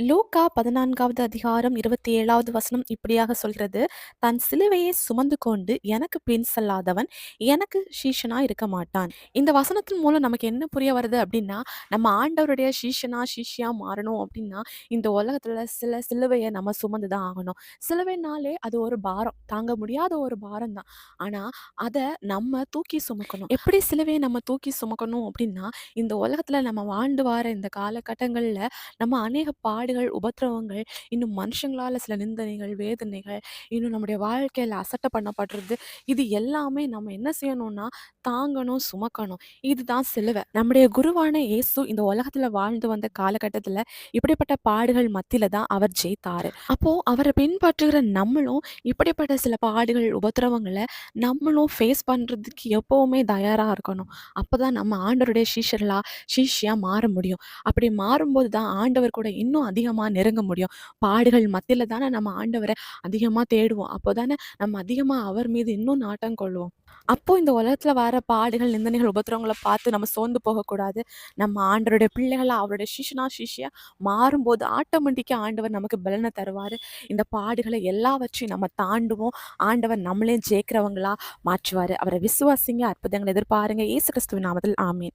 லூக்கா 14வது அதிகாரம் 27வது வசனம் இப்படியாக சொல்கிறது, "தன் சிலுவையை சுமந்து கொண்டு எனக்கு பின் செல்லாதவன் எனக்கு சீஷனா இருக்க மாட்டான்." இந்த வசனத்தின் மூலம் நமக்கு என்ன புரிய வருது அப்படின்னா, நம்ம ஆண்டவருடைய சீஷனா, சீஷியா மாறணும் அப்படின்னா, இந்த உலகத்துல சில சிலுவைய நம்ம சுமந்து தான் ஆகணும். சிலுவைனாலே அது ஒரு பாரம். தாங்க முடியாத ஒரு பாரம் தான். ஆனா, அத நம்ம தூக்கி சுமக்கணும். எப்படி சிலுவைய நம்ம தூக்கி சுமக்கணும் அப்படின்னா, இந்த உலகத்துல நம்ம வாழ்ந்து வார இந்த காலகட்டங்கள்ல நம்ம அநேக பாடுகள், உபத்திரவங்கள், இன்னும் மனுஷங்களால சில நிந்தனைகள், வேதனைகள், இன்னும் நம்முடைய வாழ்க்கையில அசட்டை பண்ணப்படுறது, இது எல்லாமே நம்ம என்ன செய்யணும்னா, தாங்கணும், சுமக்கணும். இதுதான் சிலுவை. நம்முடைய குருவான இயேசு இந்த உலகத்துல வாழ்ந்து வந்த காலகட்டத்துல, இப்படிப்பட்ட பாடுகள் மத்தியில தான் அவர் ஜெயித்தாரு. அப்போ அவர பின்பற்றுகிற நம்மளும் இப்படிப்பட்ட சில பாடுகள், உபத்திரவங்கள நம்மளும் ஃபேஸ் பண்றதுக்கு எப்பவுமே தயாரா இருக்கணும். அப்பதான் நம்ம ஆண்டவருடைய சீஷியா மாற முடியும். அப்படி மாறும்போது தான் ஆண்டவர் கூட இன்னும் அதிகமா நெருங்க முடியும். பாடுகள் மத்தியில தானே நம்ம ஆண்டவர அதிகமா தேடுவோம். அப்போ தானே நம்ம அதிகமா அவர் மீது இன்னும் நாட்டம் கொள்வோம். அப்போ இந்த உலகத்துல வர பாடுகள், நிந்தனைகள், உபத்திரவங்கள பார்த்து நம்ம சோர்ந்து போகக்கூடாது. நம்ம ஆண்டவருடைய பிள்ளைகளா, அவருடைய சிஷ்யா மாறும்போது ஆட்டோமேட்டிக்கா ஆண்டவர் நமக்கு பலன தருவாரு. இந்த பாடுகளை எல்லாவற்றையும் நம்ம தாண்டுவோம். ஆண்டவர் நம்மளையும் ஜெயிக்கிறவங்களா மாற்றுவாரு. அவர விசுவாசிங்க, அற்புதங்கள எதிர்பாருங்க. இயேசு கிறிஸ்துவின் நாமத்தில் ஆமென்.